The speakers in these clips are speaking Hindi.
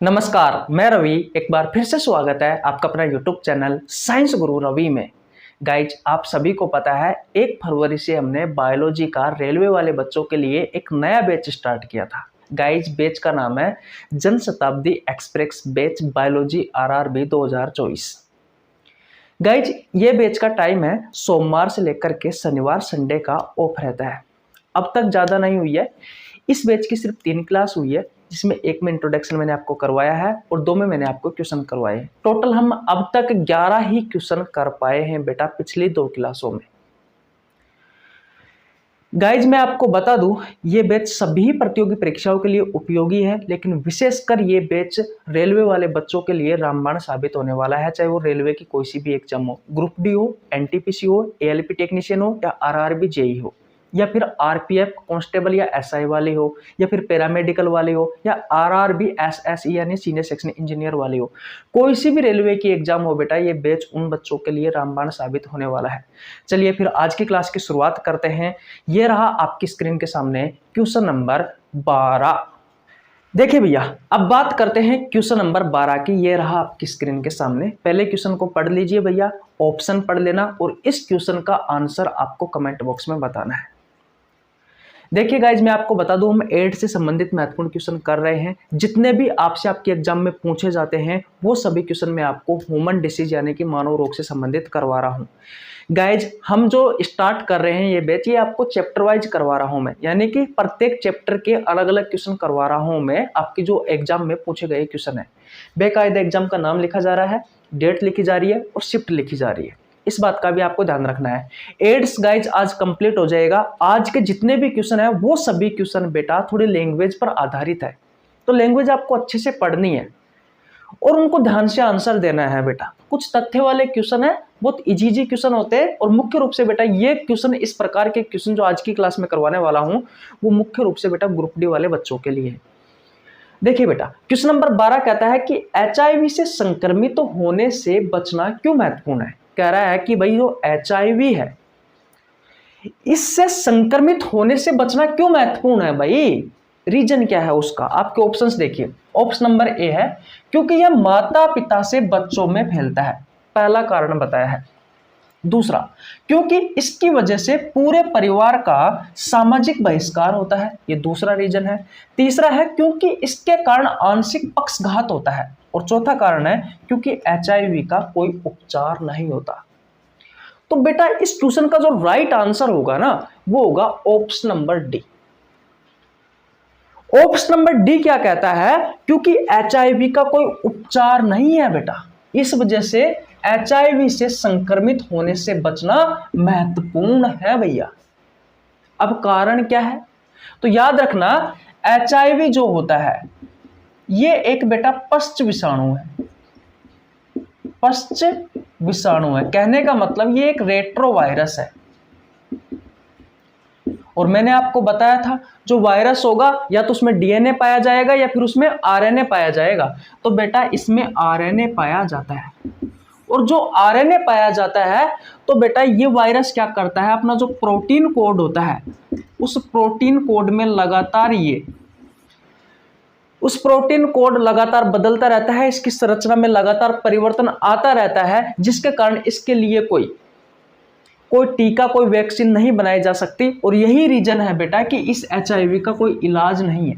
नमस्कार, मैं रवि। एक बार फिर से स्वागत है आपका अपना यूट्यूब चैनल साइंस गुरु रवि में। गाइज, आप सभी को पता है 1 फरवरी से हमने बायोलॉजी का रेलवे वाले बच्चों के लिए एक नया बैच स्टार्ट किया था। गाइज, बैच का नाम है Jan Shatabdi express batch biology RRB 2024। Guys, ये बैच का टाइम है सोमवार से लेकर के शनिवार संडे का ऑफ रहता है। अब तक ज़्यादा नहीं हुई है। इस बैच की सिर्फ 3 क्लास हुई है, जिसमें 1 में इंट्रोडक्शन मैंने आपको करवाया है और 2 में मैंने आपको क्वेश्चन करवाए हैं। टोटल हम अब तक 11 ही क्वेश्चन कर पाए हैं बेटा पिछली 2 क्लासों में। गाइज, मैं आपको बता दूं, ये बैच सभी प्रतियोगी परीक्षाओं के लिए उपयोगी है, लेकिन विशेषकर ये बैच रेलवे वाले बच्चों के लिए रामबाण साबित होने वाला है। चाहे वो रेलवे की कोई सी भी एग्जाम हो, ग्रुप डी हो, NTPC हो, ALP टेक्नीशियन हो या RRB JEE हो, या फिर RPF कांस्टेबल या SI वाले हो, या फिर पैरामेडिकल वाले हो, या RRB SSE यानी सीनियर सेक्शन इंजीनियर वाले हो, कोई सी भी रेलवे की एग्जाम हो बेटा, ये बैच उन बच्चों के लिए रामबाण साबित होने वाला है। चलिए फिर आज की क्लास की शुरुआत करते हैं। ये रहा आपकी स्क्रीन के सामने क्वेश्चन नंबर 12। देखिए भैया, अब बात करते हैं क्वेश्चन नंबर 12 की। ये रहा आपकी स्क्रीन के सामने। पहले क्वेश्चन को पढ़ लीजिए भैया, ऑप्शन पढ़ लेना और इस क्वेश्चन का आंसर आपको कमेंट बॉक्स में बताना है। देखिए गाइज, मैं आपको बता दूं, हम एड्स से संबंधित महत्वपूर्ण क्वेश्चन कर रहे हैं। जितने भी आपसे आपके एग्जाम में पूछे जाते हैं वो सभी क्वेश्चन मैं आपको ह्यूमन डिसीज यानी कि मानव रोग से संबंधित करवा रहा हूं। गाइज, हम जो स्टार्ट कर रहे हैं ये बैच, ये आपको चैप्टर वाइज करवा रहा हूं मैं, यानी कि प्रत्येक चैप्टर के अलग अलग क्वेश्चन करवा रहा हूं मैं। आपके जो एग्जाम में पूछे गए क्वेश्चन है, बेकायदा एग्जाम का नाम लिखा जा रहा है, डेट लिखी जा रही है और शिफ्ट लिखी जा रही है। इस बात का भी आपको ध्यान रखना है। एड्स गाइज आज कंप्लीट हो जाएगा। आज के जितने भी क्वेश्चन है वो सभी क्वेश्चन बेटा थोड़ी लैंग्वेज पर आधारित है, तो लैंग्वेज आपको अच्छे से पढ़नी है और उनको ध्यान से आंसर देना है बेटा। कुछ तथ्य वाले क्वेश्चन है, बहुत इजी क्वेश्चन होते हैं, और मुख्य रूप से बेटा ये क्वेश्चन, इस प्रकार के क्वेश्चन जो आज की क्लास में करवाने वाला हूं, वो मुख्य रूप से बेटा ग्रुप डी वाले बच्चों के लिए है। देखिए बेटा, क्वेश्चन नंबर 12 कहता है कि HIV से संक्रमित होने से बचना क्यों महत्वपूर्ण है। कह रहा है कि भाई जो HIV है, इससे संक्रमित होने से बचना क्यों महत्वपूर्ण है भाई, रीजन क्या है उसका। आपके ऑप्शंस देखिए। ऑप्शन नंबर A है क्योंकि यह माता पिता से बच्चों में फैलता है, पहला कारण बताया है। दूसरा, क्योंकि इसकी वजह से पूरे परिवार का सामाजिक बहिष्कार होता है, ये दूसरा रीजन है। तीसरा है क्योंकि इसके कारण आंशिक पक्षघात होता है, और चौथा कारण है क्योंकि HIV का कोई उपचार नहीं होता। तो बेटा इस क्वेश्चन का जो राइट आंसर होगा ना, वो होगा option number D। Option number D क्या कहता है, क्योंकि HIV का कोई उपचार नहीं है बेटा, इस वजह से HIV से संक्रमित होने से बचना महत्वपूर्ण है भैया। अब कारण क्या है, तो याद रखना HIV जो होता है ये एक बेटा पश्च विषाणु है। पश्च विषाणु है, कहने का मतलब ये एक रेट्रोवायरस है। और मैंने आपको बताया था जो वायरस होगा या तो उसमें DNA पाया जाएगा या फिर उसमें RNA पाया जाएगा। तो बेटा इसमें RNA पाया जाता है, और जो RNA पाया जाता है तो बेटा ये वायरस क्या करता है, अपना जो प्रोटीन कोड होता है उस प्रोटीन कोड में लगातार उस प्रोटीन कोड लगातार बदलता रहता है, इसकी संरचना में लगातार परिवर्तन आता रहता है, जिसके कारण इसके लिए कोई टीका, कोई वैक्सीन नहीं बनाई जा सकती। और यही रीजन है बेटा कि इस HIV का कोई इलाज नहीं है,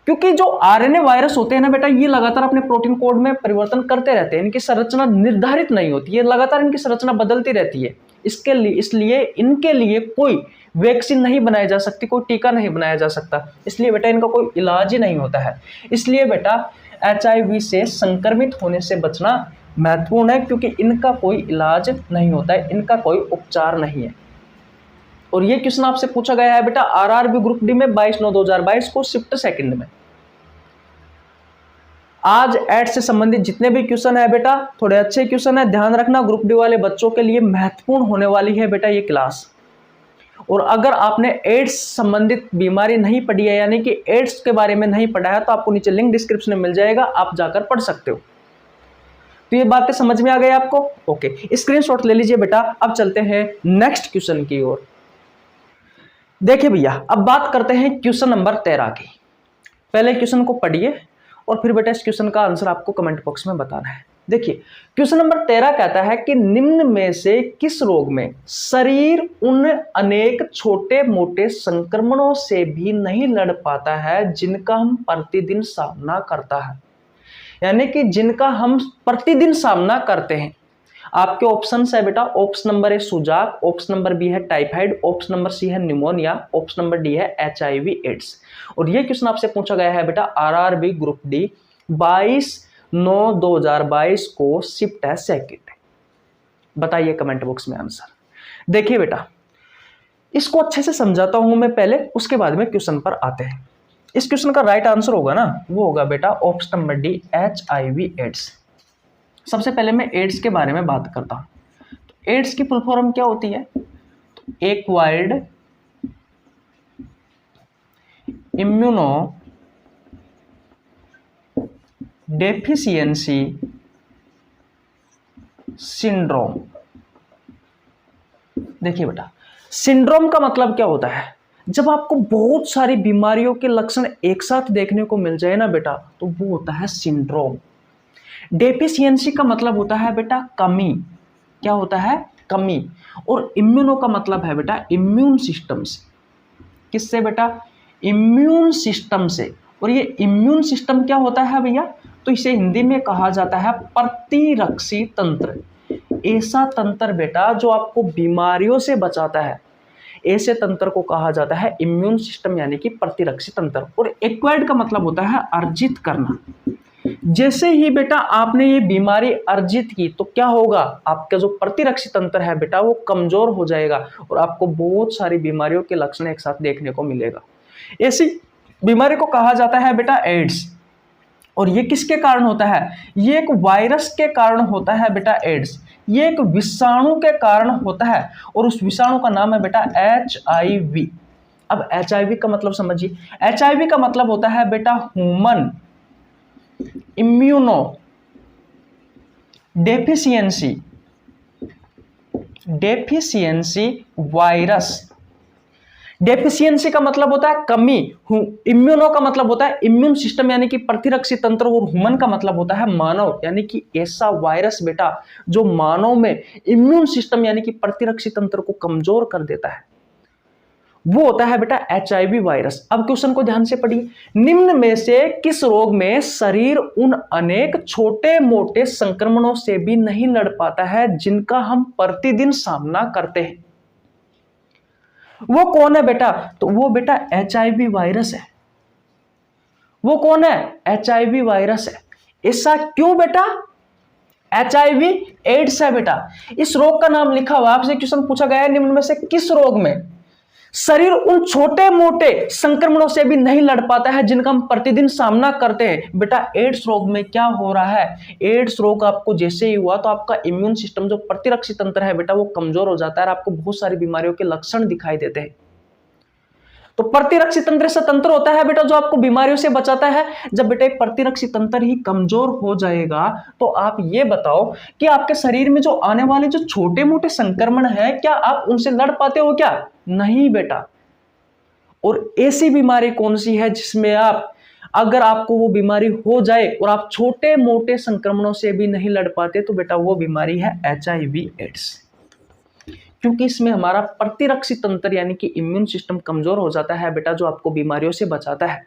क्योंकि जो RNA वायरस होते हैं ना बेटा, ये लगातार अपने प्रोटीन कोड में परिवर्तन करते रहते हैं, इनकी संरचना निर्धारित नहीं होती है, लगातार इनकी संरचना बदलती रहती है। इसलिए इनके लिए कोई वैक्सीन नहीं बनाई जा सकती, कोई टीका नहीं बनाया जा सकता, इसलिए बेटा इनका कोई इलाज ही नहीं होता है। इसलिए बेटा HIV से संक्रमित होने से बचना महत्वपूर्ण है, क्योंकि इनका कोई इलाज नहीं होता है, इनका कोई उपचार नहीं है। और ये क्वेश्चन आपसे पूछा गया है बेटा RRB ग्रुप डी में 22/9/2022 को शिफ्ट सेकंड में। आज एड्स से संबंधित जितने भी क्वेश्चन है बेटा थोड़े अच्छे क्वेश्चन है, ध्यान रखना, ग्रुप डी वाले बच्चों के लिए महत्वपूर्ण होने वाली है बेटा ये क्लास। और अगर आपने एड्स संबंधित बीमारी नहीं पढ़ी है, यानी कि एड्स के बारे में नहीं पढ़ा है, तो आपको नीचे लिंक डिस्क्रिप्शन में मिल जाएगा, आप जाकर पढ़ सकते हो। तो ये बातें समझ में आ गई आपको? ओके, स्क्रीनशॉट ले लीजिए बेटा। अब चलते हैं नेक्स्ट क्वेश्चन की ओर। देखिए भैया, अब बात करते हैं क्वेश्चन नंबर 13 की। पहले क्वेश्चन को पढ़िए और फिर बेटा इस क्वेश्चन का आंसर आपको कमेंट बॉक्स में बताना है। देखिए क्वेश्चन नंबर 13 कहता है कि निम्न में से किस रोग में शरीर उन अनेक छोटे मोटे संक्रमणों से भी नहीं लड़ पाता है जिनका हम प्रतिदिन सामना करता है, यानी कि जिनका हम प्रतिदिन सामना करते हैं। आपके ऑप्शन है बेटा, ऑप्शन नंबर ए सुजाक, ऑप्शन नंबर बी है टाइफाइड, ऑप्शन नंबर सी है निमोनिया, ऑप्शन नंबर डी है HIV एड्स। और ये क्वेश्चन आपसे पूछा गया है बेटा RRB ग्रुप डी 22/9/2022 को, शिफ्ट है सेकंड। बताइए कमेंट बॉक्स में आंसर। देखिए बेटा इसको अच्छे से समझाता हूं मैं पहले, उसके बाद में क्वेश्चन पर आते हैं। इस क्वेश्चन का राइट आंसर होगा ना, वो होगा बेटा option number D HIV AIDS. सबसे पहले मैं एड्स के बारे में बात करता हूं। तो एड्स की फुल फॉर्म क्या होती है? तो एक्वायर्ड इम्यूनो डेफिशिएंसी सिंड्रोम। देखिए बेटा सिंड्रोम का मतलब क्या होता है? जब आपको बहुत सारी बीमारियों के लक्षण एक साथ देखने को मिल जाए ना बेटा, तो वो होता है सिंड्रोम। डेफिशिएंसी का मतलब होता है बेटा कमी। क्या होता है? कमी। और इम्यूनो का मतलब है बेटा इम्यून सिस्टम से। किससे बेटा? इम्यून सिस्टम से। और ये इम्यून सिस्टम क्या होता है भैया? तो इसे हिंदी में कहा जाता है प्रतिरक्षी तंत्र। ऐसा तंत्र बेटा जो आपको बीमारियों से बचाता है, ऐसे तंत्र को कहा जाता है इम्यून सिस्टम, यानी कि प्रतिरक्षी तंत्र। और एक्वायर्ड का मतलब होता है अर्जित करना। जैसे ही बेटा आपने ये बीमारी अर्जित की तो क्या होगा? आपका जो प्रतिरक्षी तंत्र है बेटा वो कमजोर हो जाएगा और आपको बहुत सारी बीमारियों के लक्षण एक साथ देखने को मिलेगा। ऐसी बीमारी को कहा जाता है बेटा एड्स। और ये किसके कारण होता है? ये एक वायरस के कारण होता है बेटा एड्स। ये एक विषाणु के कारण होता है और उस विषाणु का नाम है बेटा HIV। अब HIV का मतलब समझिए। HIV का मतलब होता है बेटा human immuno deficiency virus. Deficiency का मतलब होता है कमी, इम्यूनो का मतलब होता है इम्यून सिस्टम यानी कि प्रतिरक्षी तंत्र, और ह्यूमन का मतलब होता है मानव, यानी कि ऐसा वायरस बेटा जो मानव में इम्यून सिस्टम यानी कि प्रतिरक्षी तंत्र को कमजोर कर देता है, वो होता है बेटा HIV वायरस। अब क्वेश्चन को ध्यान से पढ़िए। निम्न में से किस रोग में शरीर उन अनेक छोटे मोटे संक्रमणों से भी नहीं लड़ पाता है जिनका हम प्रतिदिन सामना करते हैं? वो कौन है बेटा? तो वो बेटा HIV वायरस है। वो कौन है? HIV वायरस है। ऐसा क्यों बेटा? HIV एड्स है बेटा। इस रोग का नाम लिखा हुआ, आपसे क्वेश्चन पूछा गया है निम्न में से किस रोग में शरीर उन छोटे मोटे संक्रमणों से भी नहीं लड़ पाता है जिनका हम प्रतिदिन सामना करते हैं। बेटा एड्स रोग में क्या हो रहा है? एड्स रोग आपको जैसे ही हुआ तो आपका इम्यून सिस्टम जो प्रतिरक्षी तंत्र है बेटा वो कमजोर हो जाता है और आपको बहुत सारी बीमारियों के लक्षण दिखाई देते हैं। तो प्रतिरक्षी तंत्र से तंत्र होता है बेटा जो आपको बीमारियों से बचाता है। जब बेटा एक प्रतिरक्षी तंत्र ही कमजोर हो जाएगा तो आप ये बताओ कि आपके शरीर में जो आने वाले जो छोटे मोटे संक्रमण है क्या आप उनसे लड़ पाते हो क्या? नहीं बेटा। और ऐसी बीमारी कौन सी है जिसमें आप, अगर आपको वो बीमारी हो जाए और आप छोटे मोटे संक्रमणों से भी नहीं लड़ पाते, तो बेटा वो बीमारी है HIV एड्स। क्योंकि इसमें हमारा प्रतिरक्षी तंत्र यानी कि इम्यून सिस्टम कमजोर हो जाता है बेटा जो आपको बीमारियों से बचाता है।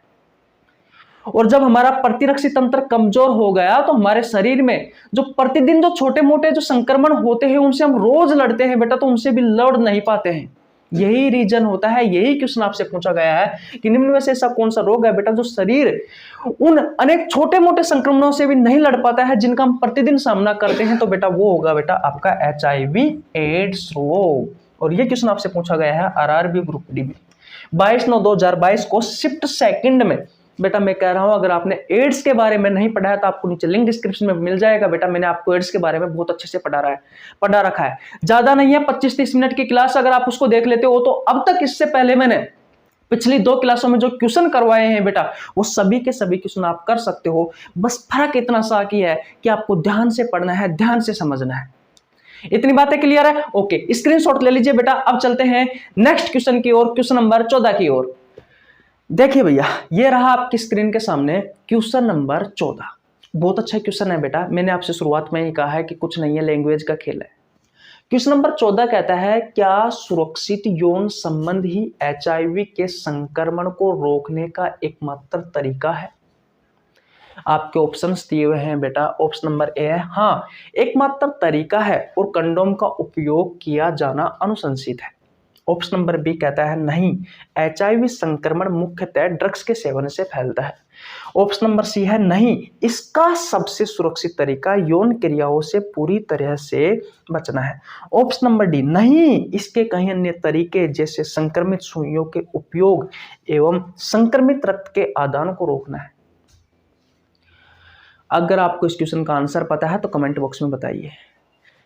और जब हमारा प्रतिरक्षी तंत्र कमजोर हो गया तो हमारे शरीर में जो प्रतिदिन जो छोटे मोटे जो संक्रमण होते हैं उनसे हम रोज लड़ते हैं बेटा, तो उनसे भी लड़ नहीं पाते हैं। यही रीजन होता है, यही क्वेश्चन आपसे पूछा गया है कि निम्न में से ऐसा कौन सा रोग है बेटा जो शरीर उन अनेक छोटे मोटे संक्रमणों से भी नहीं लड़ पाता है जिनका हम प्रतिदिन सामना करते हैं? तो बेटा वो होगा बेटा आपका HIV एड्स रोग। और ये क्वेश्चन आपसे पूछा गया है RRB ग्रुप डी में 22/9/2022 को, शिफ्ट सेकंड में। बेटा मैं कह रहा हूं अगर आपने एड्स के बारे में नहीं पढ़ा है तो आपको नीचे लिंक डिस्क्रिप्शन में मिल जाएगा बेटा। मैंने आपको एड्स के बारे में बहुत अच्छे से पढ़ा रखा है। ज्यादा नहीं है, 25-30 मिनट की क्लास, अगर आप उसको देख लेते हो तो अब तक इससे पहले मैंने पिछली 2 क्लासों में जो क्वेश्चन करवाए हैं बेटा वो सभी के सभी क्वेश्चन आप कर सकते हो। बस फर्क इतना सा की है कि आपको ध्यान से पढ़ना है, ध्यान से समझना है। इतनी बातें क्लियर है? ओके, स्क्रीनशॉट ले लीजिए बेटा। अब चलते हैं नेक्स्ट क्वेश्चन की ओर, क्वेश्चन नंबर 14 की ओर। देखिए भैया, ये रहा आपकी स्क्रीन के सामने क्वेश्चन नंबर 14। बहुत अच्छा क्वेश्चन है बेटा, मैंने आपसे शुरुआत में ही कहा है कि कुछ नहीं है, लैंग्वेज का खेल है। क्वेश्चन नंबर 14 कहता है, क्या सुरक्षित यौन संबंध ही HIV के संक्रमण को रोकने का एकमात्र तरीका है? आपके ऑप्शंस दिए हुए हैं बेटा। ऑप्शन नंबर ए है हाँ, एकमात्र तरीका है और कंडोम का उपयोग किया जाना अनुशंसित है। ऑप्शन नंबर बी कहता है नहीं, HIV संक्रमण मुख्यतः ड्रग्स के सेवन से फैलता है। ऑप्शन नंबर सी है नहीं, इसका सबसे सुरक्षित तरीका यौन क्रियाओं से पूरी तरह से बचना है। ऑप्शन नंबर डी नहीं, इसके कई अन्य तरीके जैसे संक्रमित सुइयों के उपयोग एवं संक्रमित रक्त के आदान को रोकना है। अगर आपको इस क्वेश्चन का आंसर पता है तो कमेंट बॉक्स में बताइए।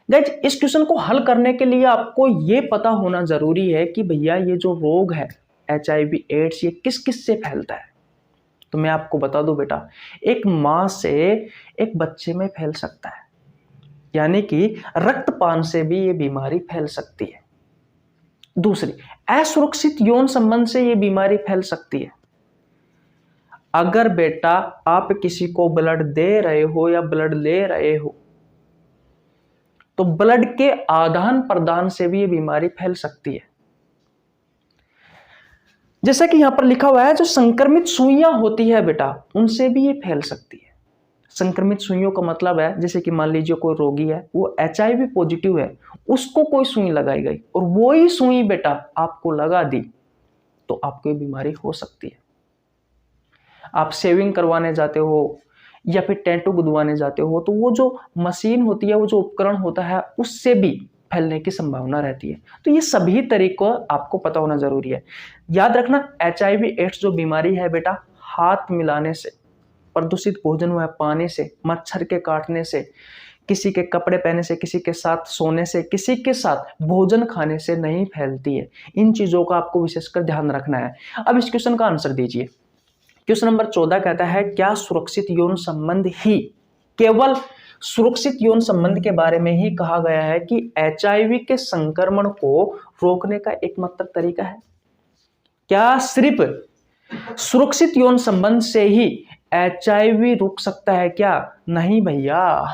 गाइस, इस क्वेश्चन को हल करने के लिए आपको ये पता होना जरूरी है कि भैया ये जो रोग है HIV एड्स, ये किस किस से फैलता है। तो मैं आपको बता दूं बेटा, एक मां से एक बच्चे में फैल सकता है, यानी कि रक्तपान से भी ये बीमारी फैल सकती है। दूसरी, असुरक्षित यौन संबंध से ये बीमारी फैल सकती है। अगर बेटा आप किसी को ब्लड दे रहे हो या ब्लड ले रहे हो तो ब्लड के आदान प्रदान से भी ये बीमारी फैल सकती है। जैसा कि यहां पर लिखा हुआ है, जो संक्रमित सुइयां होती है बेटा, उनसे भी ये फैल सकती है। संक्रमित सुइयों का मतलब है, जैसे कि मान लीजिए कोई रोगी है, वो HIV पॉजिटिव है, उसको कोई सुई लगाई गई और वो ही सुई बेटा आपको लगा दी तो आपको ये बीमारी हो सकती है। आप शेविंग करवाने जाते हो या फिर टैटू गुदवाने जाते हो तो वो जो मशीन होती है, वो जो उपकरण होता है, उससे भी फैलने की संभावना रहती है। तो ये सभी तरीकों आपको पता होना जरूरी है। याद रखना, HIV एड्स जो बीमारी है बेटा, हाथ मिलाने से, प्रदूषित भोजन हुआ पानी से, मच्छर के काटने से, किसी के कपड़े पहने से, किसी के साथ सोने से, किसी के साथ भोजन खाने से नहीं फैलती है। इन चीजों का आपको विशेषकर ध्यान रखना है। अब इस क्वेश्चन का आंसर दीजिए। क्वेश्चन नंबर 14 कहता है, क्या सुरक्षित यौन संबंध ही, केवल सुरक्षित यौन संबंध के बारे में ही कहा गया है कि HIV के संक्रमण को रोकने का एकमात्र तरीका है? क्या सिर्फ सुरक्षित यौन संबंध से ही HIV रुक सकता है क्या? नहीं भैया,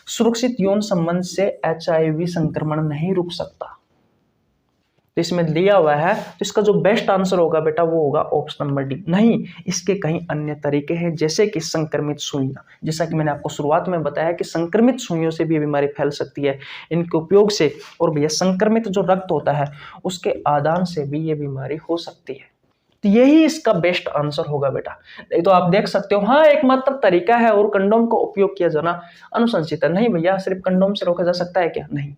सुरक्षित यौन संबंध से HIV संक्रमण नहीं रुक सकता। तो इसमें दिया हुआ है, तो इसका जो बेस्ट आंसर होगा बेटा वो होगा ऑप्शन नंबर डी। नहीं, इसके कई अन्य तरीके हैं, जैसे कि संक्रमित सुइयां। जैसा कि मैंने आपको शुरुआत में बताया कि संक्रमित सुइयों से भी बीमारी फैल सकती है, इनके उपयोग से। और भैया संक्रमित जो रक्त होता है उसके आदान से भी ये बीमारी हो सकती है। तो यही इसका बेस्ट आंसर होगा बेटा। नहीं तो आप देख सकते हो हाँ एकमात्र तरीका है और कंडोम का उपयोग किया जाना अनुशंसित है। नहीं भैया, सिर्फ कंडोम से रोका जा सकता है क्या? नहीं।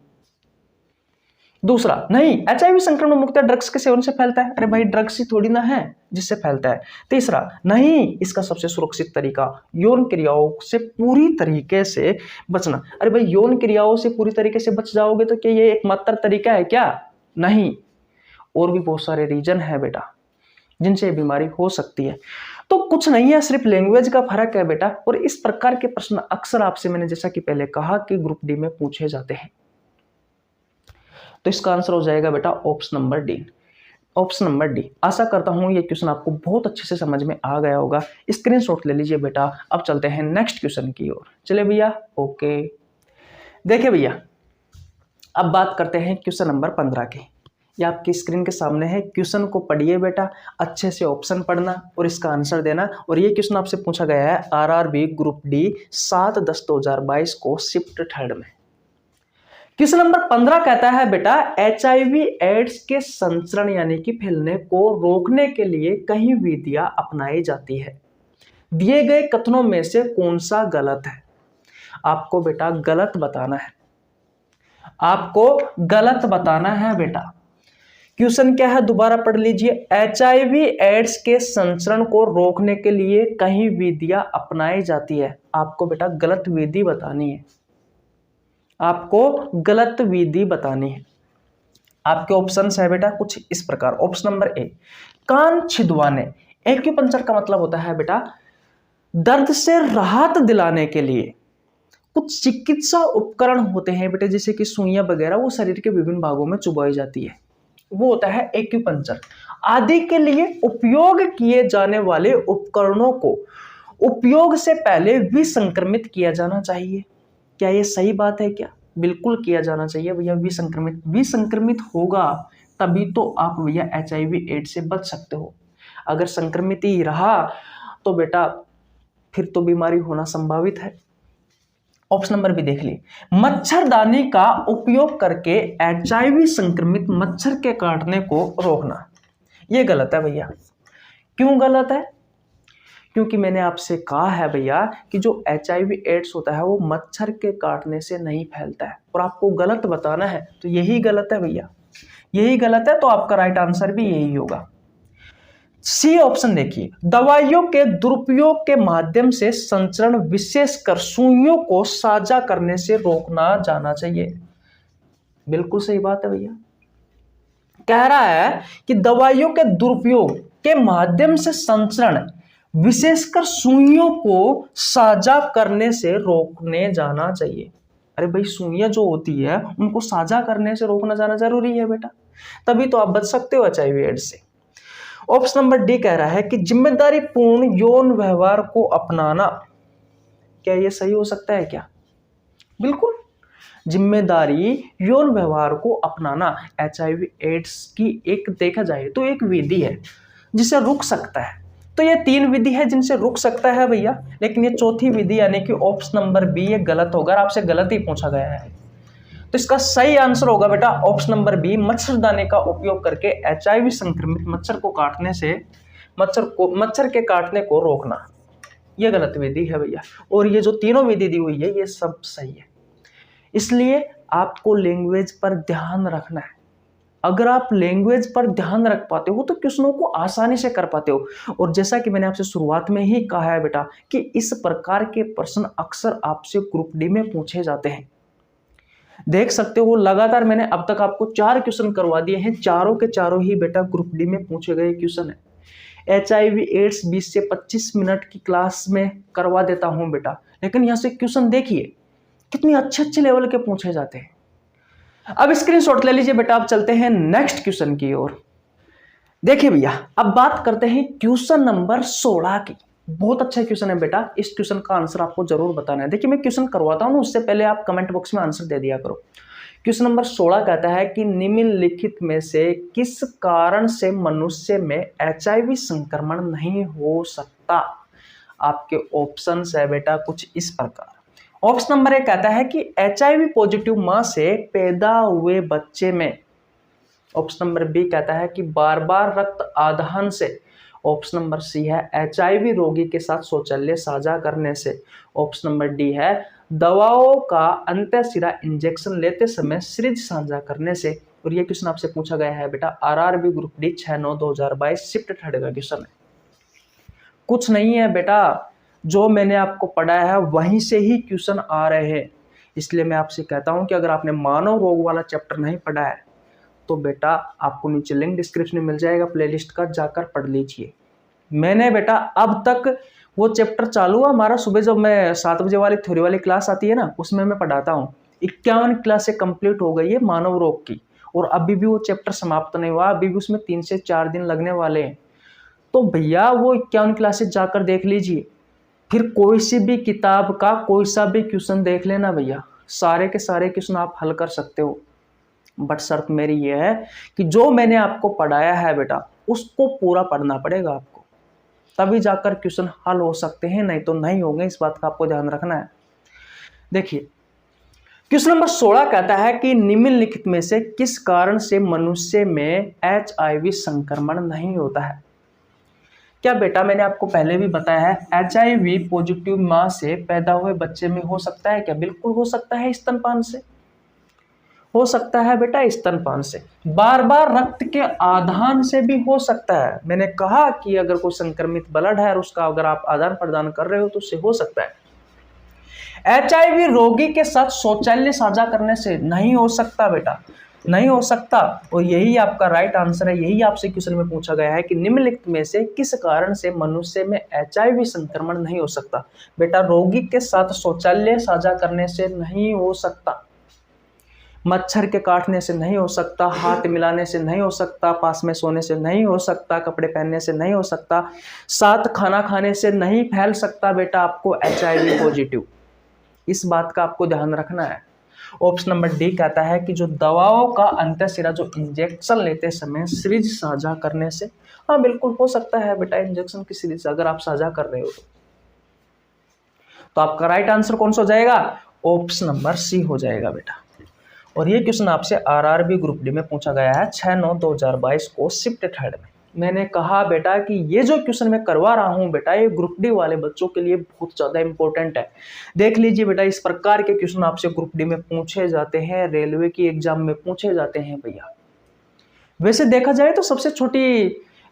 दूसरा, नहीं, HIV संक्रमण मुख्यतः ड्रग्स के सेवन से फैलता है। अरे भाई, ड्रग्स ही थोड़ी ना है जिससे फैलता है। तीसरा, नहीं, इसका सबसे सुरक्षित तरीका यौन क्रियाओं से पूरी तरीके से बचना। अरे भाई, यौन क्रियाओं से पूरी तरीके से बच जाओगे तो क्या ये एकमात्र तरीका है क्या? नहीं, और भी बहुत सारे रीजन है बेटा जिनसे बीमारी हो सकती है। तो कुछ नहीं है, सिर्फ लैंग्वेज का फर्क है बेटा। और इस प्रकार के प्रश्न अक्सर आपसे, मैंने जैसा कि पहले कहा, कि ग्रुप डी में पूछे जाते हैं। तो इसका आंसर हो जाएगा बेटा option number D. Option number D. आशा करता हूं ये क्वेश्चन आपको बहुत अच्छे से समझ में आ गया होगा। स्क्रीनशॉट ले लीजिए बेटा। अब चलते हैं नेक्स्ट क्वेश्चन की ओर। चले भैया, ओके। देखिए भैया, अब बात करते हैं क्वेश्चन नंबर 15 की। ये आपकी स्क्रीन के सामने है। क्वेश्चन को पढ़िए बेटा, अच्छे से ऑप्शन पढ़ना और इसका आंसर देना। और ये क्वेश्चन आपसे पूछा गया है RRB ग्रुप डी 7/10/2022 को शिफ्ट 3 में। क्वेश्चन नंबर 15 कहता है बेटा, HIV एड्स के संचरण यानी कि फैलने को रोकने के लिए कई विधियां अपनाई जाती है। दिए गए कथनों में से कौन सा गलत है? आपको बेटा गलत बताना है। आपको गलत बताना है बेटा। क्वेश्चन क्या है, दोबारा पढ़ लीजिए। HIV एड्स के संचरण को रोकने के लिए कई विधियां अपनाई जाती है। आपको बेटा गलत विधि बतानी है। आपको गलत विधि बतानी है। आपके ऑप्शंस है बेटा कुछ इस प्रकार। ऑप्शन नंबर ए, कान छिदवाने। एक्यूपंक्चर का मतलब होता है बेटा दर्द से राहत दिलाने के लिए कुछ चिकित्सा उपकरण होते हैं बेटे, जैसे कि सुइयां वगैरह, वो शरीर के विभिन्न भागों में चुभाई जाती है, वो होता है एक्यूपंक्चर। आदि के लिए उपयोग किए जाने वाले उपकरणों को उपयोग से पहले विसंक्रमित किया जाना चाहिए। क्या ये सही बात है क्या? बिल्कुल किया जाना चाहिए भैया। विसंक्रमित होगा तभी तो आप भैया HIV एड्स से बच सकते हो। अगर संक्रमित ही रहा तो बेटा फिर तो बीमारी होना संभावित है। ऑप्शन नंबर बी देख ली, मच्छरदानी का उपयोग करके HIV संक्रमित मच्छर के काटने को रोकना। ये गलत है भैया। क्यों गलत है? क्योंकि मैंने आपसे कहा है भैया कि जो HIV एड्स होता है वो मच्छर के काटने से नहीं फैलता है, और आपको गलत बताना है तो यही गलत है भैया, यही गलत है। तो आपका राइट आंसर भी यही होगा। सी ऑप्शन देखिए, दवाइयों के दुरुपयोग के माध्यम से संचरण विशेषकर सुइयों को साझा करने से रोकना जाना चाहिए। बिल्कुल सही बात है भैया। कह रहा है कि दवाइयों के दुरुपयोग के माध्यम से संचरण विशेषकर सुइयों को साझा करने से रोकने जाना चाहिए। अरे भाई, सुइयां जो होती है उनको साझा करने से रोकना जाना जरूरी है बेटा, तभी तो आप बच सकते हो HIV एड्स से। ऑप्शन नंबर डी कह रहा है कि जिम्मेदारी पूर्ण यौन व्यवहार को अपनाना। क्या ये सही हो सकता है क्या? बिल्कुल। जिम्मेदारी यौन व्यवहार को अपनाना HIV एड्स की एक देखा जाए तो एक विधि है जिसे रुक सकता है। तो ये 3 विधि है जिनसे रुक सकता है भैया, लेकिन ये चौथी विधि यानी कि ऑप्शन नंबर बी ये गलत होगा। आपसे गलत ही पूछा गया है, तो इसका सही आंसर होगा बेटा ऑप्शन नंबर बी, मच्छरदानी का उपयोग करके HIV संक्रमित मच्छर को काटने से मच्छर के काटने को रोकना। यह गलत विधि है भैया, और ये जो तीनों विधि दी हुई है ये सब सही है। इसलिए आपको लैंग्वेज पर ध्यान रखना है। अगर आप लैंग्वेज पर ध्यान रख पाते हो तो क्वेश्चनों को आसानी से कर पाते हो। और जैसा कि मैंने आपसे शुरुआत में ही कहा है बेटा कि इस प्रकार के प्रश्न अक्सर आपसे ग्रुप डी में पूछे जाते हैं। देख सकते हो लगातार मैंने अब तक आपको 4 क्वेश्चन करवा दिए हैं, चारों के चारों ही बेटा ग्रुप डी में पूछे गए क्वेश्चन है। HIV एड्स 20 से 25 मिनट की क्लास में करवा देता हूं बेटा, लेकिन यहां से क्वेश्चन देखिए कितनी अच्छे लेवल के पूछे जाते हैं। अब स्क्रीनशॉट ले लीजिए बेटा। अब चलते हैं नेक्स्ट क्वेश्चन की ओर। देखिए भैया, अब बात करते हैं क्वेश्चन नंबर 16 की। बहुत अच्छा क्वेश्चन है बेटा, इस क्वेश्चन का आंसर आपको जरूर बताना है। देखिए मैं क्वेश्चन करवाता हूं, उससे पहले आप कमेंट बॉक्स में आंसर दे दिया करो। क्वेश्चन नंबर 16 कहता है कि निम्नलिखित में से किस कारण से मनुष्य में HIV संक्रमण नहीं हो सकता। आपके ऑप्शन है बेटा कुछ इस प्रकार। ऑप्शन नंबर 1 कहता है कि HIV पॉजिटिव मां से पैदा हुए बच्चे में। ऑप्शन नंबर बी कहता है कि बार बार रक्त आदान से। ऑप्शन नंबर सी है HIV रोगी के साथ शौचालय साझा करने से। ऑप्शन नंबर डी है दवाओं का अंतःशिरा इंजेक्शन लेते समय सिरिंज साझा करने से। और ये क्वेश्चन आपसे पूछा गया है बेटा RRB ग्रुप डी 6/9/2022 शिफ्ट 3 का क्वेश्चन है। कुछ नहीं है बेटा, जो मैंने आपको पढ़ाया है वहीं से ही क्वेश्चन आ रहे हैं। इसलिए मैं आपसे कहता हूं कि अगर आपने मानव रोग वाला चैप्टर नहीं पढ़ा है तो बेटा आपको नीचे लिंक डिस्क्रिप्शन में मिल जाएगा प्लेलिस्ट का, जाकर पढ़ लीजिए। मैंने बेटा अब तक वो चैप्टर चालू हुआ हमारा, सुबह जब मैं 7 बजे वाली थ्योरी वाली क्लास आती है ना उसमें मैं पढ़ाता हूँ। 51 क्लासें कंप्लीट हो गई है मानव रोग की, और अभी भी वो चैप्टर समाप्त नहीं हुआ, अभी भी उसमें 3 से 4 दिन लगने वाले हैं। तो भैया वो 51 क्लासेस जाकर देख लीजिए, फिर कोई सी भी किताब का कोई सा भी क्वेश्चन देख लेना भैया, सारे के सारे क्वेश्चन आप हल कर सकते हो। बट शर्त मेरी ये है कि जो मैंने आपको पढ़ाया है बेटा उसको पूरा पढ़ना पड़ेगा आपको, तभी जाकर क्वेश्चन हल हो सकते हैं, नहीं तो नहीं होंगे। इस बात का आपको ध्यान रखना है। देखिए क्वेश्चन नंबर 16 कहता है कि निम्नलिखित में से किस कारण से मनुष्य में HIV संक्रमण नहीं होता है। क्या बेटा मैंने आपको पहले भी बताया है HIV पॉजिटिव मां से पैदा हुए बच्चे में हो सकता है क्या? बिल्कुल हो सकता है। स्तनपान से हो सकता है बेटा, स्तनपान से। बार बार रक्त के आदान से भी हो सकता है। मैंने कहा कि अगर कोई संक्रमित ब्लड है और उसका अगर आप आदान प्रदान कर रहे हो तो उससे हो सकता है। HIV रोगी के साथ शौचालय साझा करने से नहीं हो सकता बेटा, नहीं हो सकता। और यही आपका राइट आंसर है। यही आपसे क्वेश्चन में पूछा गया है कि निम्नलिखित में से किस कारण से मनुष्य में HIV संक्रमण नहीं हो सकता। बेटा रोगी के साथ शौचालय साझा करने से नहीं हो सकता। मच्छर के काटने से नहीं हो सकता, हाथ मिलाने से नहीं हो सकता, पास में सोने से नहीं हो सकता, कपड़े पहनने से नहीं हो सकता, साथ खाना खाने से नहीं फैल सकता बेटा आपको HIV पॉजिटिव। इस बात का आपको ध्यान रखना है। ऑप्शन नंबर डी कहता है कि जो दवाओं का अंतःशिरा जो इंजेक्शन लेते समय सीरीज साझा करने से, हाँ बिल्कुल हो सकता है बेटा इंजेक्शन की सीरीज अगर आप साझा कर रहे हो तो आपका राइट आंसर कौन सा हो जाएगा? ऑप्शन नंबर सी हो जाएगा बेटा। और ये क्वेश्चन आपसे RRB ग्रुप डी में पूछा गया है 6/9/2022 को शिफ्ट थर्ड में। मैंने कहा बेटा कि ये जो क्वेश्चन मैं करवा रहा हूं बेटा ये ग्रुप डी वाले बच्चों के लिए बहुत ज्यादा इंपॉर्टेंट है। देख लीजिए बेटा इस प्रकार के क्वेश्चन आपसे ग्रुप डी में पूछे जाते हैं, रेलवे की एग्जाम में पूछे जाते हैं भैया। वैसे देखा जाए तो सबसे छोटी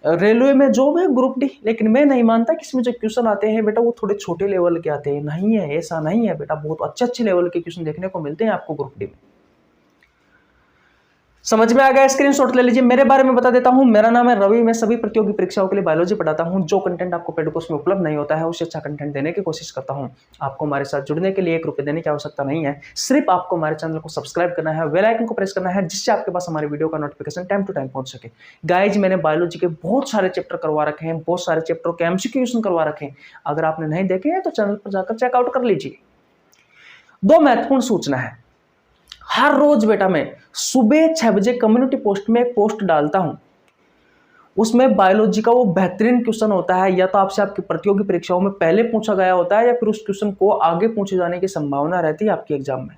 रेलवे में जॉब है ग्रुप डी, लेकिन मैं नहीं मानता कि इसमें जो क्वेश्चन आते हैं बेटा वो थोड़े छोटे लेवल के आते हैं। नहीं है, ऐसा नहीं है बेटा, बहुत अच्छे लेवल के क्वेश्चन देखने को मिलते हैं आपको ग्रुप डी में। समझ में आ गया? स्क्रीनशॉट ले लीजिए। मेरे बारे में बता देता हूं, मेरा नाम है रवि, मैं सभी प्रतियोगी परीक्षाओं के लिए बायोलॉजी पढ़ाता हूं। जो कंटेंट आपको पेड कोर्स में उपलब्ध नहीं होता है उससे अच्छा कंटेंट देने की कोशिश करता हूं। आपको हमारे साथ जुड़ने के लिए 1 रुपये देने की आवश्यकता नहीं है, सिर्फ आपको हमारे चैनल को सब्सक्राइब करना है, बेल आइकन को प्रेस करना है, जिससे आपके पास हमारी वीडियो का नोटिफिकेशन टाइम टू टाइम पहुंच सके। गाइज मैंने बायोलॉजी के बहुत सारे चैप्टर करवा रखे हैं, बहुत सारे चैप्टर के MCQ क्वेश्चन करवा रखे हैं। अगर आपने नहीं देखे हैं तो चैनल पर जाकर चेकआउट कर लीजिए। 2 महत्वपूर्ण सूचना है। हर रोज बेटा मैं सुबह 6 बजे कम्युनिटी पोस्ट में एक पोस्ट डालता हूं, उसमें बायोलॉजी का वो बेहतरीन क्वेश्चन होता है, या तो आपसे आपकी प्रतियोगी परीक्षाओं में पहले पूछा गया होता है या फिर उस क्वेश्चन को आगे पूछे जाने की संभावना रहती है आपके एग्जाम में।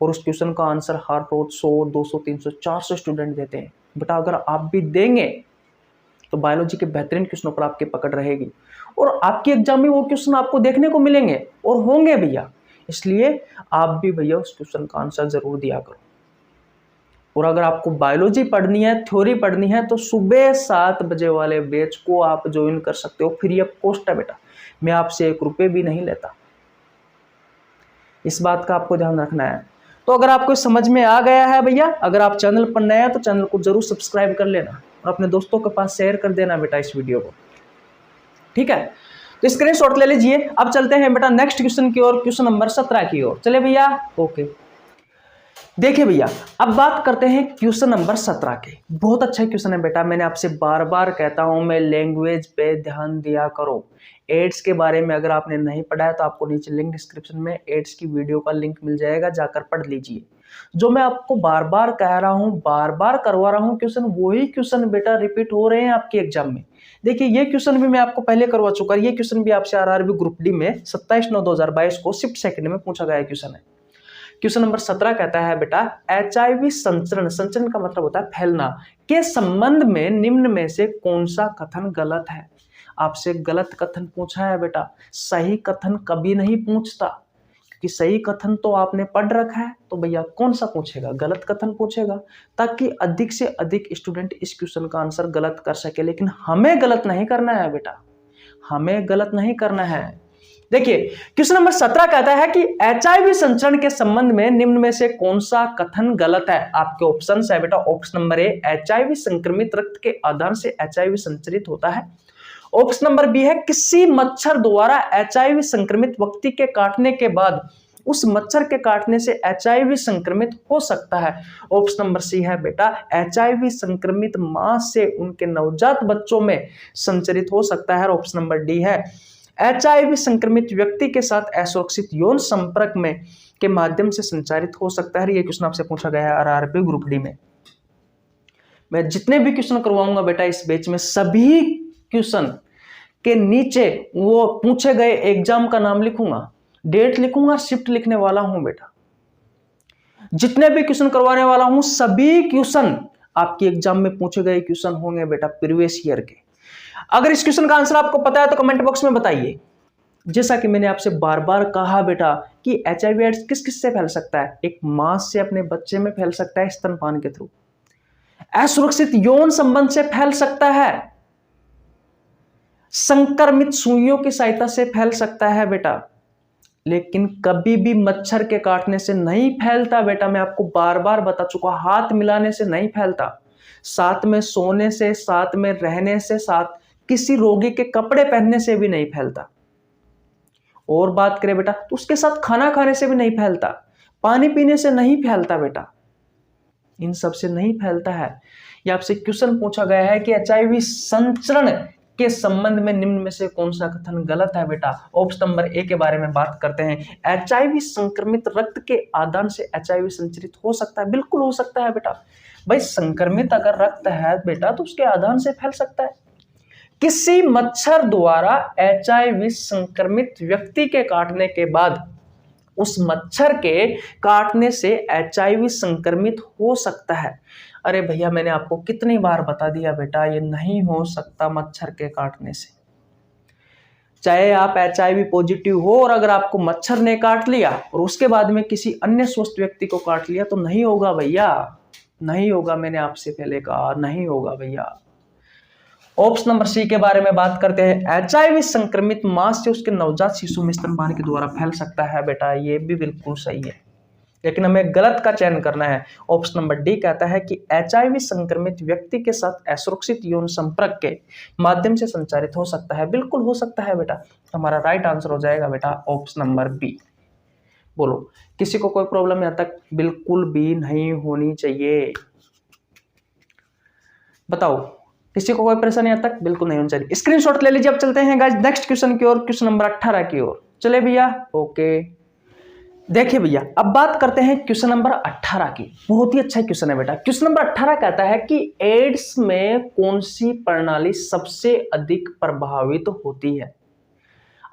और उस क्वेश्चन का आंसर हर रोज 100, 200, 300, 400 स्टूडेंट देते हैं। बेटा अगर आप भी देंगे तो बायोलॉजी के बेहतरीन क्वेश्चनों पर आपकी पकड़ रहेगी और आपके एग्जाम में वो क्वेश्चन आपको देखने को मिलेंगे और होंगे भैया। इसलिए आप भी भैया उस क्वेश्चन का आंसर जरूर दिया करो। और अगर आपको बायोलॉजी पढ़नी है, थ्योरी पढ़नी है, तो सुबह 7 बजे वाले बैच को आप ज्वाइन कर सकते हो, फ्री ऑफ कॉस्ट है बेटा। मैं आपसे 1 रुपये भी नहीं लेता, इस बात का आपको ध्यान रखना है। तो अगर आपको समझ में आ गया है भैया, अगर आप चैनल पर नए हैं तो चैनल को जरूर सब्सक्राइब कर लेना और अपने दोस्तों के पास शेयर कर देना बेटा इस वीडियो को, ठीक है? तो स्क्रीनशॉट ले लीजिए। अब चलते हैं बेटा नेक्स्ट क्वेश्चन की ओर, क्वेश्चन नंबर 17 की ओर। चले भैया, ओके। देखिए भैया अब बात करते हैं क्वेश्चन नंबर 17 की। बहुत अच्छा क्वेश्चन है बेटा, मैंने आपसे बार बार कहता हूं मैं लैंग्वेज पे ध्यान दिया करो। एड्स के बारे में अगर आपने नहीं पढ़ा है तो आपको नीचे लिंक डिस्क्रिप्शन में एड्स की वीडियो का लिंक मिल जाएगा, जाकर पढ़ लीजिए। जो मैं आपको बार बार कह रहा हूं, बार बार करवा रहा हूं क्वेश्चन, वही क्वेश्चन बेटा रिपीट हो रहे हैं आपके एग्जाम में। देखिए ये क्वेश्चन भी मैं आपको पहले करवा चुका, ये क्वेश्चन भी आपसे RRB ग्रुप डी में 27/9/2022 को शिफ्ट सेकंड में पूछा गया क्वेश्चन है। क्वेश्चन नंबर 17 कहता है बेटा HIV संचरण, संचरण का मतलब होता है फैलना, के संबंध में निम्न में से कौन सा कथन गलत है? आपसे गलत कथन पूछा है बेटा, सही कथन कभी नहीं पूछता, क्योंकि सही कथन तो आपने पढ़ रखा है। तो भैया कौन सा पूछेगा? गलत कथन पूछेगा, ताकि अधिक से अधिक स्टूडेंट इस क्वेश्चन का आंसर गलत कर सके। लेकिन हमें गलत नहीं करना है बेटा, हमें गलत नहीं करना है। देखिए क्वेश्चन नंबर 17 कहता है कि HIV संचरण के संबंध में निम्न में से कौन सा कथन गलत है? आपके ऑप्शन है बेटा, ऑप्शन नंबर ए HIV संक्रमित रक्त के आधार से HIV संचरित होता है। ऑप्शन नंबर बी है किसी मच्छर द्वारा HIV संक्रमित व्यक्ति के काटने के बाद उस मच्छर के काटने से HIV संक्रमित हो सकता है। ऑप्शन नंबर सी है बेटा HIV संक्रमित मां से उनके नवजात बच्चों में संचरित हो सकता है। ऑप्शन नंबर डी है HIV संक्रमित व्यक्ति के साथ असुरक्षित यौन संपर्क में के माध्यम से संचारित हो सकता है। ये क्वेश्चन आपसे पूछा गया है RRB ग्रुप डी में। मैं जितने भी क्वेश्चन करवाऊंगा बेटा इस बैच में, सभी क्वेश्चन के नीचे वो पूछे गए एग्जाम का नाम लिखूंगा, डेट लिखूंगा, शिफ्ट लिखने वाला हूं बेटा। जितने भी क्वेश्चन करवाने वाला हूं सभी क्वेश्चन आपके एग्जाम में पूछे गए क्वेश्चन होंगे बेटा प्रीवियस ईयर के। अगर इस क्वेश्चन का आंसर आपको पता है तो कमेंट बॉक्स में बताइए। जैसा कि मैंने आपसे बार बार कहा बेटा कि HIV एड्स किस किस से फैल सकता है? एक मां से अपने बच्चे में फैल सकता है स्तनपान के थ्रू, असुरक्षित यौन संबंध से फैल सकता है, संक्रमित सुइयों की सहायता से फैल सकता है बेटा, लेकिन कभी भी मच्छर के काटने से नहीं फैलता बेटा। मैं आपको बार बार बता चुका, हाथ मिलाने से नहीं फैलता, साथ में सोने से, साथ में रहने से, साथ किसी रोगी के कपड़े पहनने से भी नहीं फैलता। और बात करें बेटा तो उसके साथ खाना खाने से भी नहीं फैलता, पानी पीने से नहीं फैलता बेटा। इन सब से नहीं फैलता है। या आपसे क्वेश्चन पूछा गया है कि एचआईवी संचरण के संबंध में निम्न में से कौन सा कथन गलत है बेटा। ऑप्शन नंबर ए के बारे में बात करते हैं। एचआईवी संक्रमित रक्त के आदान से एचआईवी संचरित हो सकता है, बिल्कुल हो सकता है बेटा। भाई संक्रमित अगर रक्त है बेटा तो उसके आदान से फैल सकता है। किसी मच्छर द्वारा एचआईवी संक्रमित व्यक्ति के काटने के बाद उस मच्छर के काटने से एचआईवी संक्रमित हो सकता है। अरे भैया मैंने आपको कितनी बार बता दिया बेटा, ये नहीं हो सकता मच्छर के काटने से। चाहे आप एचआईवी पॉजिटिव हो और अगर आपको मच्छर ने काट लिया और उसके बाद में किसी अन्य स्वस्थ व्यक्ति को काट लिया तो नहीं होगा भैया, नहीं होगा। मैंने आपसे पहले कहा नहीं होगा भैया। ऑप्शन नंबर सी के बारे में बात करते हैं। एचआईवी संक्रमित मां से उसके नवजात शिशु में स्तनपान के द्वारा फैल सकता है बेटा, ये भी बिल्कुल सही है, लेकिन हमें गलत का चयन करना है। ऑप्शन नंबर डी कहता है कि एचआईवी संक्रमित व्यक्ति के साथ असुरक्षित यौन संपर्क के माध्यम से संचारित हो सकता है, बिल्कुल हो सकता है बेटा। हमारा राइट आंसर हो जाएगा बेटा ऑप्शन नंबर बी। बोलो किसी को कोई प्रॉब्लम यहाँ तक? बिल्कुल भी नहीं होनी चाहिए। बताओ किसी को कोई परेशानी यहाँ तक? बिल्कुल नहीं होनी चाहिए। स्क्रीनशॉट ले लीजिए। अब चलते हैं गाइस नेक्स्ट क्वेश्चन की ओर, क्वेश्चन नंबर 18 की ओर। चले भैया, ओके। देखिए भैया अब बात करते हैं क्वेश्चन नंबर 18 की। बहुत ही अच्छा क्वेश्चन है बेटा। क्वेश्चन नंबर 18 कहता है कि एड्स में कौन सी प्रणाली सबसे अधिक प्रभावित होती है।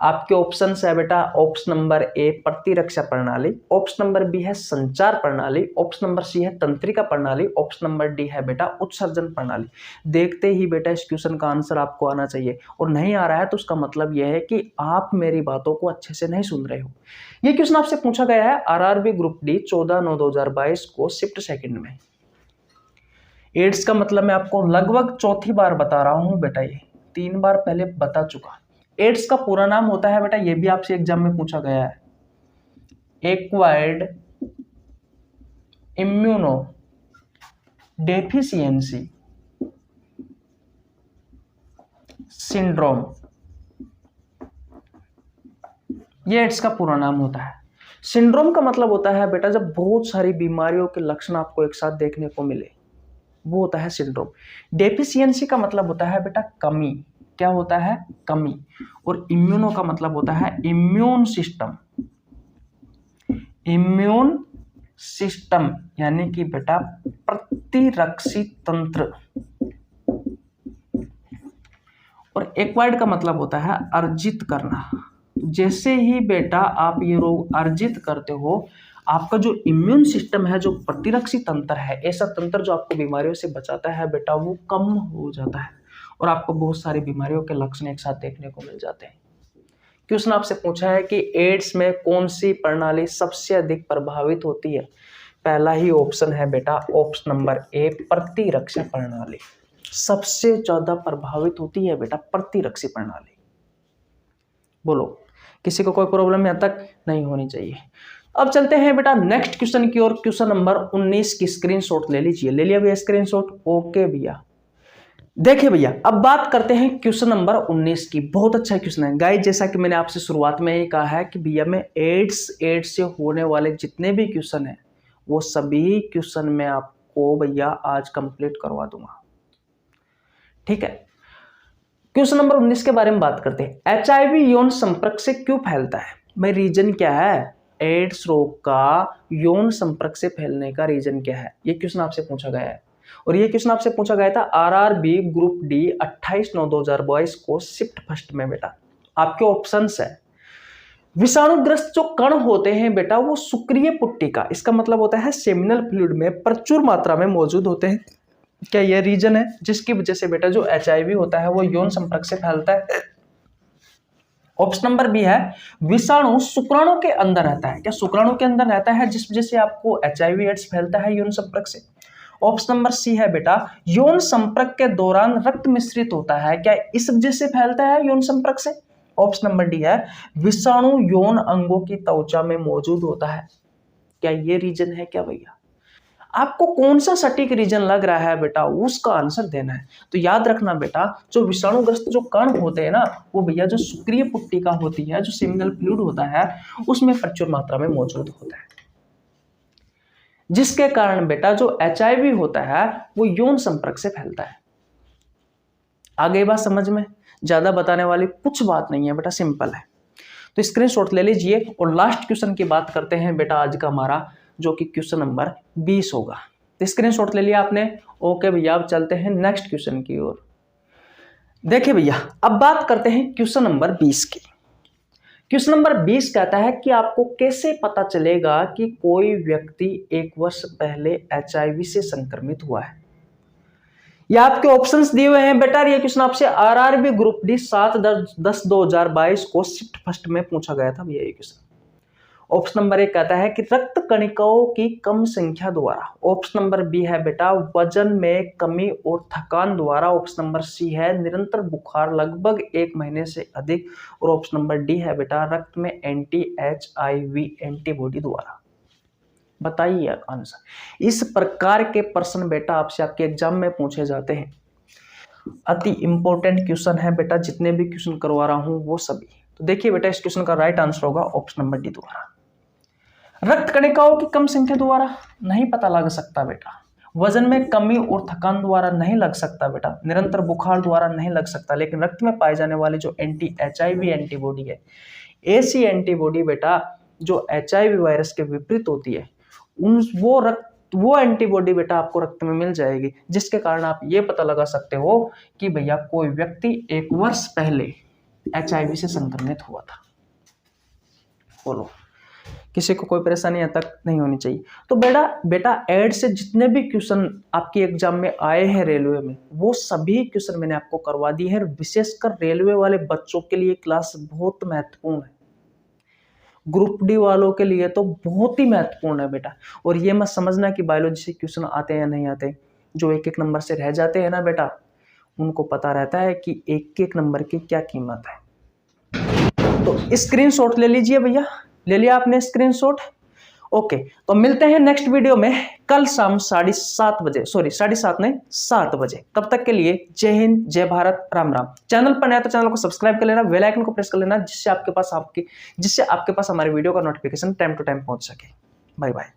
आपके ऑप्शन है बेटा, ऑप्शन नंबर ए प्रतिरक्षा प्रणाली, ऑप्शन नंबर बी है संचार प्रणाली, ऑप्शन नंबर सी है तंत्रिका प्रणाली, ऑप्शन नंबर डी है बेटा उत्सर्जन प्रणाली। देखते ही बेटा इस क्वेश्चन का आंसर आपको आना चाहिए, और नहीं आ रहा है तो उसका मतलब यह है कि आप मेरी बातों को अच्छे से नहीं सुन रहे हो। ये क्वेश्चन आपसे पूछा गया है आरआरबी ग्रुप डी 14/9/2022 को शिफ्ट सेकंड में। एड्स का मतलब मैं आपको लगभग चौथी बार बता रहा हूं बेटा, ये 3 बार पहले बता चुका। एड्स का पूरा नाम होता है बेटा, ये भी आपसे एग्जाम में पूछा गया है, एक्वायर्ड इम्यूनो डेफिशिएंसी सिंड्रोम। ये एड्स का पूरा नाम होता है। सिंड्रोम का मतलब होता है बेटा जब बहुत सारी बीमारियों के लक्षण आपको एक साथ देखने को मिले, वो होता है सिंड्रोम। डेफिशिएंसी का मतलब होता है बेटा कमी। क्या होता है? कमी। और इम्यूनो का मतलब होता है इम्यून सिस्टम। इम्यून सिस्टम यानी कि बेटा प्रतिरक्षी तंत्र। और एक्वायर्ड का मतलब होता है अर्जित करना। जैसे ही बेटा आप ये रोग अर्जित करते हो, आपका जो इम्यून सिस्टम है, जो प्रतिरक्षी तंत्र है, ऐसा तंत्र जो आपको बीमारियों से बचाता है बेटा, वो कम हो जाता है और आपको बहुत सारी बीमारियों के लक्षण एक साथ देखने को मिल जाते हैं। क्वेश्चन आपसे पूछा है कि एड्स में कौन सी प्रणाली सबसे अधिक प्रभावित होती है। पहला ही ऑप्शन है बेटा ऑप्शन नंबर ए प्रतिरक्षा प्रणाली। सबसे ज्यादा प्रभावित होती है बेटा प्रतिरक्षी प्रणाली। बोलो किसी को कोई प्रॉब्लम यहाँ तक नहीं होनी चाहिए। अब चलते हैं बेटा नेक्स्ट क्वेश्चन की ओर। क्वेश्चन नंबर 19 की स्क्रीनशॉट ले लीजिए। ले लिया भैया स्क्रीनशॉट? ओके भैया। देखिए भैया अब बात करते हैं क्वेश्चन नंबर 19 की। बहुत अच्छा क्वेश्चन है गाइस। जैसा कि मैंने आपसे शुरुआत में ही कहा है कि भैया मैं एड्स से होने वाले जितने भी क्वेश्चन हैं वो सभी क्वेश्चन मैं आपको भैया आज कंप्लीट करवा दूंगा, ठीक है। क्वेश्चन नंबर 19 के बारे में बात करते हैं। एचआईवी यौन संपर्क से क्यों फैलता है? भाई रीजन क्या है? एड्स रोग का यौन संपर्क से फैलने का रीजन क्या है? ये क्वेश्चन आपसे पूछा गया है, और ये क्वेश्चन आपसे पूछा गया था आरआरबी ग्रुप डी 28/9/2022 को शिफ्ट फर्स्ट में बेटा। आपके ऑप्शंस है विषाणुग्रस्त जो कण होते हैं बेटा वो शुक्रिय पुट्टिका, इसका मतलब होता है सेमिनल फ्लूइड में प्रचुर मात्रा में मौजूद होते हैं। क्या ये रीजन है जिसकी वजह से बेटा जो एचआईवी होता है वो यौन संपर्क से फैलता है? ऑप्शन नंबर बी है विषाणु शुक्राणु के अंदर रहता है। क्या शुक्राणु के अंदर रहता है जिस वजह से आपको एचआईवी एड्स फैलता है यौन संपर्क से? ऑप्शन नंबर सी है बेटा यौन संपर्क के दौरान रक्त मिश्रित होता है। क्या इस वजह से फैलता है यौन संपर्क से? ऑप्शन नंबर डी है विषाणु यौन अंगों की त्वचा में मौजूद होता है। क्या ये रीजन है क्या भैया? आपको कौन सा सटीक रीजन लग रहा है बेटा उसका आंसर देना है। तो याद रखना बेटा जो विषाणुग्रस्त जो कण होते हैं ना वो भैया जो शुक्रिय पुट्टिका होती है, जो सेमिनल फ्लूइड होता है उसमें प्रचुर मात्रा में मौजूद होता है। जिसके कारण बेटा जो HIV होता है वो यौन संपर्क से फैलता है। आगे बात समझ में, ज्यादा बताने वाली कुछ बात नहीं है बेटा, सिंपल है। तो स्क्रीनशॉट ले लीजिए और लास्ट क्वेश्चन की बात करते हैं बेटा आज का हमारा, जो कि क्वेश्चन नंबर 20 होगा। तो स्क्रीनशॉट ले लिया आपने। ओके भैया, अब चलते हैं नेक्स्ट क्वेश्चन की ओर। देखिए भैया, अब बात करते हैं क्वेश्चन नंबर 20 की। क्वेश्चन नंबर 20 कहता है कि आपको कैसे पता चलेगा कि कोई व्यक्ति 1 वर्ष पहले HIV से संक्रमित हुआ है। ये आपके ऑप्शंस दिए हुए हैं बेटा। ये क्वेश्चन आपसे RRB ग्रुप डी 7/10/2022 को शिफ्ट फर्स्ट में पूछा गया था भैया ये क्वेश्चन। ऑप्शन नंबर 1 कहता है कि रक्त कणिकाओं की कम संख्या द्वारा। ऑप्शन नंबर बी है बेटा वजन में कमी और थकान द्वारा। ऑप्शन नंबर सी है निरंतर बुखार लगभग 1 महीने से अधिक। और ऑप्शन नंबर डी है बेटा रक्त में anti-HIV एंटीबॉडी द्वारा। बताइए आंसर। इस प्रकार के प्रश्न बेटा आपसे आपके एग्जाम में पूछे जाते हैं। अति इंपॉर्टेंट क्वेश्चन है बेटा, जितने भी क्वेश्चन करवा रहा हूं वो सभी। तो देखिए बेटा, इस क्वेश्चन का राइट आंसर होगा ऑप्शन नंबर डी द्वारा। रक्त कणिकाओं की कम संख्या द्वारा नहीं पता लग सकता बेटा। वजन में कमी और थकान द्वारा नहीं लग सकता बेटा। निरंतर बुखार द्वारा नहीं लग सकता। लेकिन रक्त में पाए जाने वाली जो anti-HIV एंटीबॉडी है, ऐसी एंटीबॉडी बेटा जो HIV वायरस के विपरीत होती है, वो एंटीबॉडी बेटा आपको रक्त में मिल जाएगी, जिसके कारण आप ये पता लगा सकते हो कि भैया कोई व्यक्ति 1 वर्ष पहले HIV से संक्रमित हुआ था। बोलो, किसी को कोई परेशानी अब तक नहीं होनी चाहिए। तो बेटा एड से जितने भी क्वेश्चन आपके एग्जाम में आए हैं रेलवे में, वो सभी क्वेश्चन मैंने आपको करवा दिए हैं। विशेषकर रेलवे वाले बच्चों के लिए क्लास बहुत महत्वपूर्ण है। ग्रुप डी वालों के लिए तो बहुत ही महत्वपूर्ण है बेटा। और ये मत समझना कि बायोलॉजी से क्वेश्चन आते हैं या नहीं आते। जो 1-1 नंबर से रह जाते हैं ना बेटा, उनको पता रहता है कि 1-1 नंबर की क्या कीमत है। तो स्क्रीनशॉट ले लीजिए भैया। ले लिया आपने स्क्रीनशॉट? ओके, तो मिलते हैं नेक्स्ट वीडियो में कल शाम 7:30 बजे, सॉरी 7:30 नहीं 7 बजे। तब तक के लिए जय हिंद, जय भारत, राम राम। चैनल पर नया तो चैनल को सब्सक्राइब कर लेना, बेल आइकन को प्रेस कर लेना, जिससे आपके पास हमारे वीडियो का नोटिफिकेशन टाइम टू टाइम पहुंच सके। Bye bye.